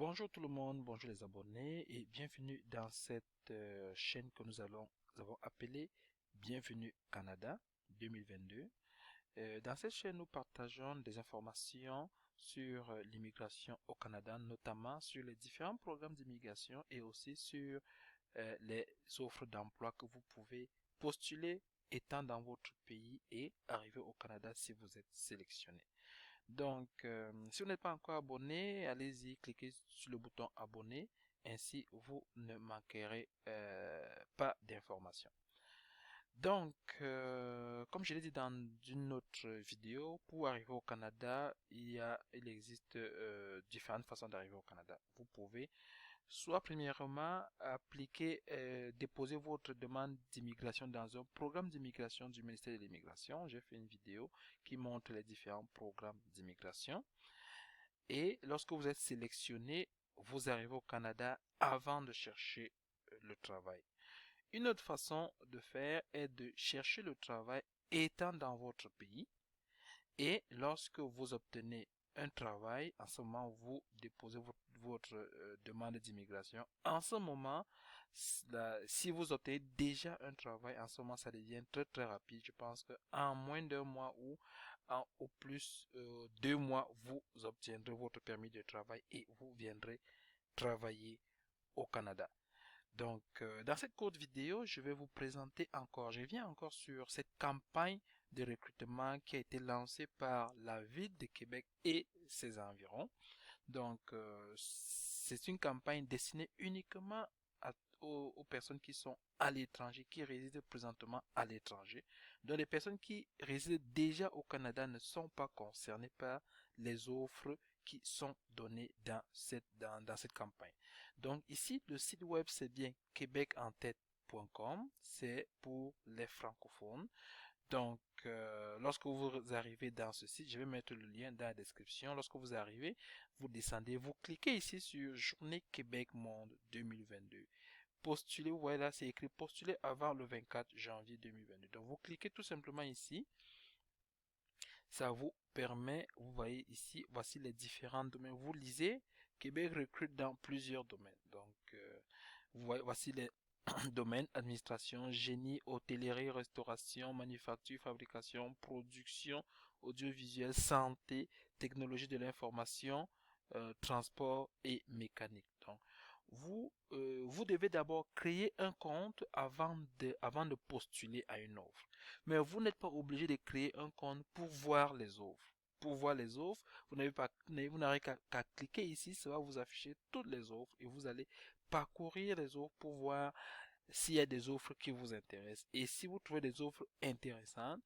Bonjour tout le monde, bonjour les abonnés et bienvenue dans cette chaîne que nous avons appelée Bienvenue Canada 2022. Dans cette chaîne, nous partageons des informations sur l'immigration au Canada, notamment sur les différents programmes d'immigration et aussi sur les offres d'emploi que vous pouvez postuler étant dans votre pays et arriver au Canada si vous êtes sélectionné. Donc, si vous n'êtes pas encore abonné, allez-y, cliquez sur le bouton abonner, ainsi vous ne manquerez pas d'informations. Donc, comme je l'ai dit dans une autre vidéo, pour arriver au Canada, il existe différentes façons d'arriver au Canada. Vous pouvez soit premièrement appliquer, déposer votre demande d'immigration dans un programme d'immigration du ministère de l'Immigration. J'ai fait une vidéo qui montre les différents programmes d'immigration. Et lorsque vous êtes sélectionné, vous arrivez au Canada avant de chercher le travail. Une autre façon de faire est de chercher le travail étant dans votre pays. Et lorsque vous obtenez un travail, en ce moment, vous déposez votre demande d'immigration. En ce moment, si vous obtenez déjà un travail, en ce moment, ça devient très très rapide. Je pense qu'en moins d'un mois ou au plus 2 mois, vous obtiendrez votre permis de travail et vous viendrez travailler au Canada. Donc, dans cette courte vidéo, je vais vous présenter encore, je viens encore sur cette campagne de recrutement qui a été lancée par la ville de Québec et ses environs. Donc, c'est une campagne destinée uniquement aux personnes qui sont à l'étranger, qui résident présentement à l'étranger. Donc, les personnes qui résident déjà au Canada ne sont pas concernées par les offres qui sont données dans cette campagne. Donc, ici, le site web, c'est bien québecentête.com, c'est pour les francophones. Donc, lorsque vous arrivez dans ce site, je vais mettre le lien dans la description. Lorsque vous arrivez, vous descendez, vous cliquez ici sur Journée Québec Monde 2022. Postuler, vous voyez là, c'est écrit postuler avant le 24 janvier 2022. Donc, vous cliquez tout simplement ici. Ça vous permet, vous voyez ici, voici les différents domaines. Vous lisez, Québec recrute dans plusieurs domaines. Donc, voici les domaines, administration, génie, hôtellerie, restauration, manufacture, fabrication, production, audiovisuel, santé, technologie de l'information, transport et mécanique. Donc, vous devez d'abord créer un compte avant de postuler à une offre. Mais vous n'êtes pas obligé de créer un compte pour voir les offres. Pour voir les offres, vous n'avez qu'à cliquer ici, ça va vous afficher toutes les offres et vous allez parcourir les offres pour voir s'il y a des offres qui vous intéressent. Et si vous trouvez des offres intéressantes,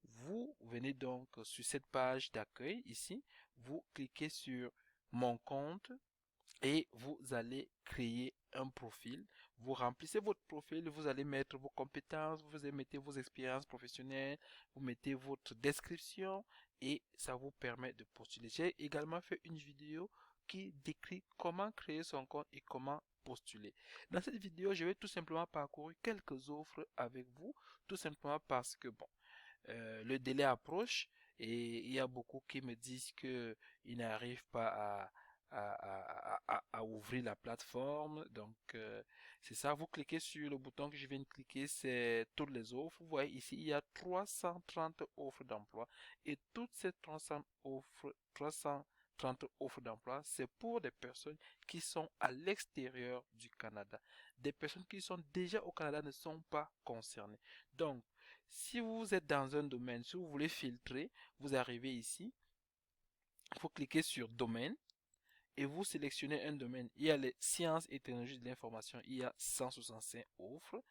vous venez donc sur cette page d'accueil ici, vous cliquez sur mon compte et vous allez créer un profil. Vous remplissez votre profil, vous allez mettre vos compétences, vous allez mettre vos expériences professionnelles, vous mettez votre description et ça vous permet de postuler. J'ai également fait une vidéo qui décrit comment créer son compte et comment postuler. Dans cette vidéo, je vais tout simplement parcourir quelques offres avec vous, tout simplement parce que bon, le délai approche et il y a beaucoup qui me disent que ils n'arrivent pas à ouvrir la plateforme. Donc, c'est ça. Vous cliquez sur le bouton que je viens de cliquer, c'est toutes les offres. Vous voyez ici, il y a 330 offres d'emploi et toutes ces 330 offres d'emploi, c'est pour des personnes qui sont à l'extérieur du Canada. Des personnes qui sont déjà au Canada ne sont pas concernées. Donc, si vous êtes dans un domaine, si vous voulez filtrer, vous arrivez ici, vous cliquez sur domaine et vous sélectionnez un domaine. Il y a les sciences et technologies de l'information, il y a 165 offres.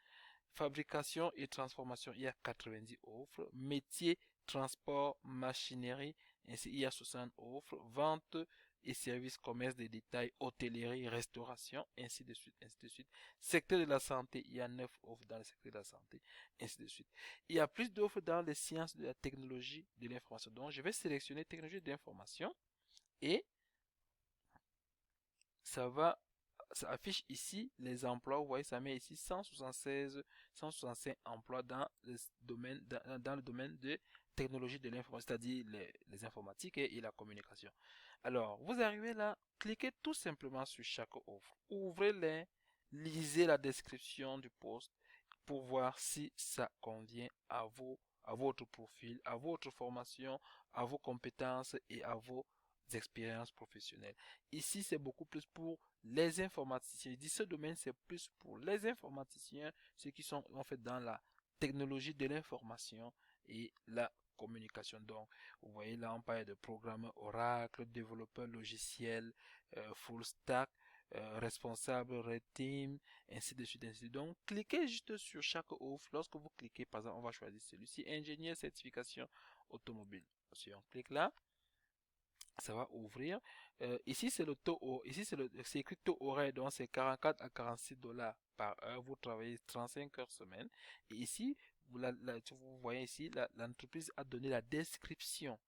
Fabrication et transformation, il y a 90 offres. Métier, transport, machinerie, ainsi il y a 60 offres. Vente et services, commerce de détail, hôtellerie, restauration, ainsi de suite, ainsi de suite. Secteur de la santé, il y a 9 offres dans le secteur de la santé, ainsi de suite. Il y a plus d'offres dans les sciences de la technologie de l'information. Donc, je vais sélectionner technologie de l'information et ça affiche ici les emplois. Vous voyez, ça met ici 165 emplois dans le domaine de technologie de l'information, c'est-à-dire les informatiques et la communication. Alors, vous arrivez là, cliquez tout simplement sur chaque offre. Ouvrez-les, lisez la description du poste pour voir si ça convient à votre profil, à votre formation, à vos compétences et à vos expériences professionnelles. Ici, c'est beaucoup plus pour les informaticiens. Je dis ce domaine, c'est plus pour les informaticiens, ceux qui sont en fait dans la technologie de l'information et la communication. Donc, vous voyez là, on parle de programmeur Oracle, développeur logiciel, full stack, responsable Red Team, ainsi de suite, ainsi de suite. Donc, cliquez juste sur chaque offre. Lorsque vous cliquez, par exemple, on va choisir celui-ci, ingénieur certification automobile. Si on clique là, ça va ouvrir. Ici, c'est le taux, ici, c'est écrit taux horaire, donc c'est 44 à 46 dollars par heure. Vous travaillez 35 heures semaine. Et ici, vous voyez ici, l'entreprise a donné la description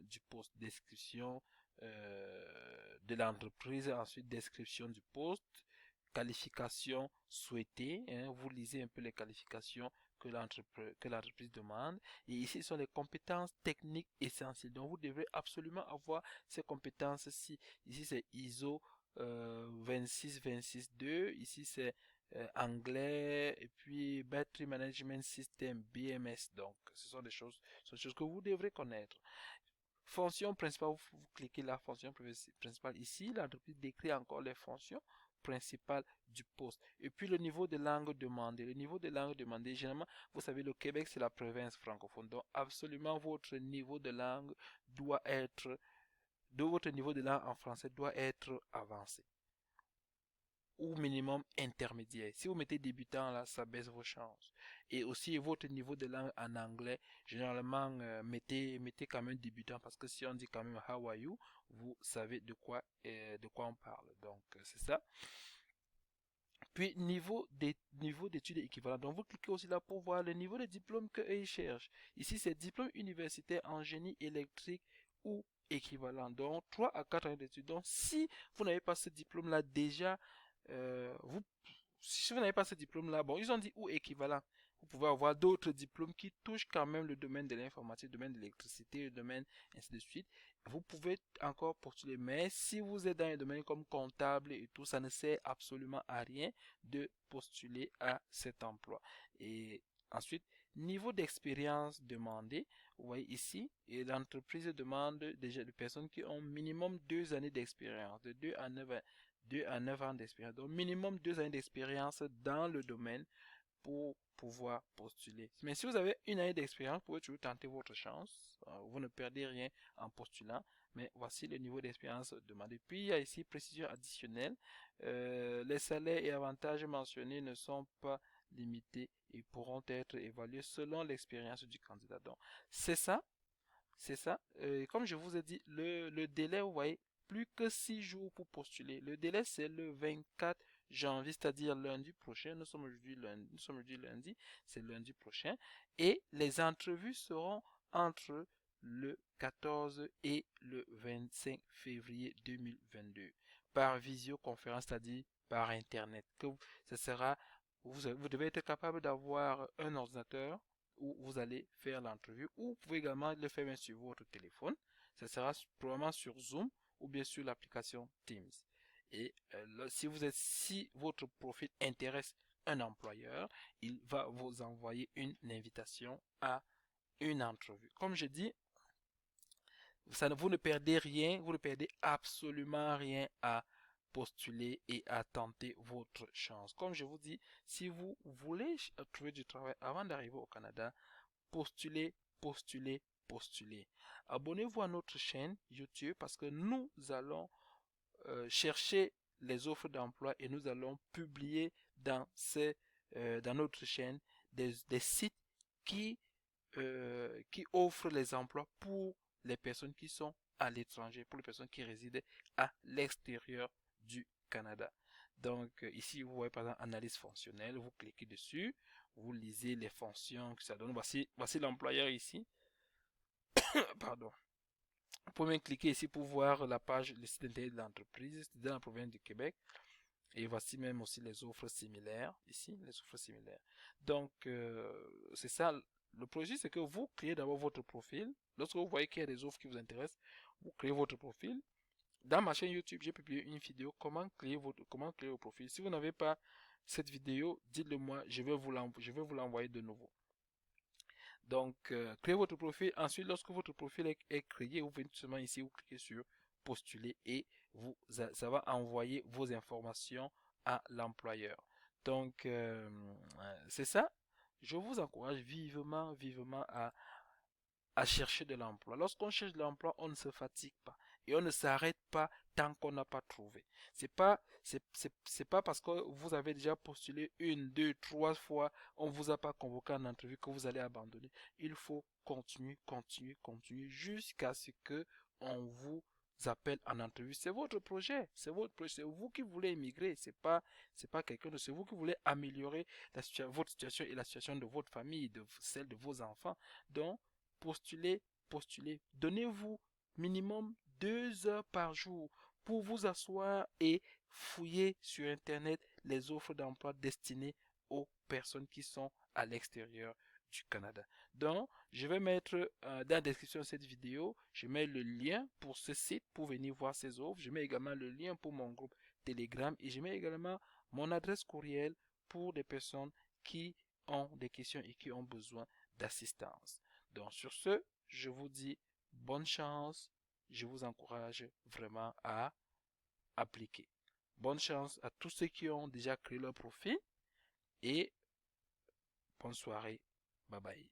du poste, description de l'entreprise, ensuite description du poste, qualification souhaitée. Vous lisez un peu les qualifications que l'entreprise demande. Et ici, ce sont les compétences techniques essentielles. Donc, vous devrez absolument avoir ces compétences-ci. Ici, c'est ISO 262. Ici, c'est anglais. Et puis, Battery Management System, BMS. Donc, ce sont des choses que vous devrez connaître. Fonction principale, vous cliquez la fonction principale ici. L'entreprise décrit encore les fonctions principales du poste. Et puis le niveau de langue demandé. Le niveau de langue demandé, généralement, vous savez, le Québec, c'est la province francophone. Donc, absolument, votre niveau de langue votre niveau de langue en français doit être avancé. Ou minimum intermédiaire. Si vous mettez débutant là, ça baisse vos chances. Et aussi votre niveau de langue en anglais, généralement mettez quand même débutant parce que si on dit quand même how are you, vous savez de quoi on parle. Donc c'est ça. Puis niveau d'études équivalentes. Donc vous cliquez aussi là pour voir le niveau de diplôme qu'ils cherchent. Ici c'est diplôme universitaire en génie électrique ou équivalent. Donc 3 à 4 ans d'études. Donc si vous n'avez pas ce diplôme là déjà, si vous n'avez pas ce diplôme-là, bon, ils ont dit ou équivalent. Vous pouvez avoir d'autres diplômes qui touchent quand même le domaine de l'informatique, le domaine de l'électricité, le domaine ainsi de suite. Vous pouvez encore postuler, mais si vous êtes dans un domaine comme comptable et tout, ça ne sert absolument à rien de postuler à cet emploi. Et ensuite, niveau d'expérience demandé, vous voyez ici, et l'entreprise demande déjà des personnes qui ont minimum 2 années d'expérience, de 2 à 9 ans d'expérience. Donc, minimum 2 années d'expérience dans le domaine pour pouvoir postuler. Mais si vous avez 1 année d'expérience, vous pouvez toujours tenter votre chance. Vous ne perdez rien en postulant. Mais voici le niveau d'expérience demandé. Puis, il y a ici précision additionnelle. Les salaires et avantages mentionnés ne sont pas limités et pourront être évalués selon l'expérience du candidat. Donc, c'est ça. C'est ça. Comme je vous ai dit, le délai, vous voyez, plus que 6 jours pour postuler. Le délai, c'est le 24 janvier, c'est-à-dire lundi prochain. Nous sommes aujourd'hui lundi, c'est lundi prochain. Et les entrevues seront entre le 14 et le 25 février 2022 par visioconférence, c'est-à-dire par Internet. Vous devez être capable d'avoir un ordinateur où vous allez faire l'entrevue, ou vous pouvez également le faire sur votre téléphone. Ce sera probablement sur Zoom ou bien sur l'application Teams. Et si votre profil intéresse un employeur, il va vous envoyer une invitation à une entrevue. Comme je dis, vous ne perdez rien, vous ne perdez absolument rien à postuler et à tenter votre chance. Comme je vous dis, si vous voulez trouver du travail avant d'arriver au Canada, postulez, postulez, postulez. Abonnez-vous à notre chaîne YouTube parce que nous allons chercher les offres d'emploi et nous allons publier dans notre chaîne des sites qui offrent les emplois pour les personnes qui sont à l'étranger, pour les personnes qui résident à l'extérieur du Canada. Donc ici, vous voyez par exemple analyse fonctionnelle, vous cliquez dessus, vous lisez les fonctions que ça donne. Voici l'employeur ici. Pardon. Vous pouvez même cliquer ici pour voir la page, le site internet de l'entreprise dans la province du Québec. Et voici même aussi les offres similaires. Ici, les offres similaires. Donc, c'est ça. Le projet, c'est que vous créez d'abord votre profil. Lorsque vous voyez qu'il y a des offres qui vous intéressent, vous créez votre profil. dans ma chaîne YouTube, j'ai publié une vidéo comment créer votre profil. Si vous n'avez pas cette vidéo, dites-le moi, je vais vous l'envoyer de nouveau. Donc, créez votre profil. Ensuite, lorsque votre profil est créé, vous venez tout simplement ici, vous cliquez sur postuler et ça va envoyer vos informations à l'employeur. Donc, c'est ça. Je vous encourage vivement, vivement à chercher de l'emploi. Lorsqu'on cherche de l'emploi, on ne se fatigue pas et on ne s'arrête pas tant qu'on n'a pas trouvé. C'est pas parce que vous avez déjà postulé une, deux, trois fois, on vous a pas convoqué en entrevue que vous allez abandonner. Il faut continuer, continuer, continuer jusqu'à ce que on vous appelle en entrevue. C'est votre projet, c'est votre projet, c'est vous qui voulez émigrer, c'est pas quelqu'un d'autre, c'est vous qui voulez améliorer votre situation et la situation de votre famille, de celle de vos enfants. Donc, postulez, postulez. Donnez-vous minimum 2 heures par jour pour vous asseoir et fouiller sur Internet les offres d'emploi destinées aux personnes qui sont à l'extérieur du Canada. Donc, je vais mettre dans la description de cette vidéo, je mets le lien pour ce site pour venir voir ces offres. Je mets également le lien pour mon groupe Telegram et je mets également mon adresse courriel pour des personnes qui ont des questions et qui ont besoin d'assistance. Donc sur ce, je vous dis bonne chance. Je vous encourage vraiment à appliquer. Bonne chance à tous ceux qui ont déjà créé leur profil et bonne soirée. Bye bye.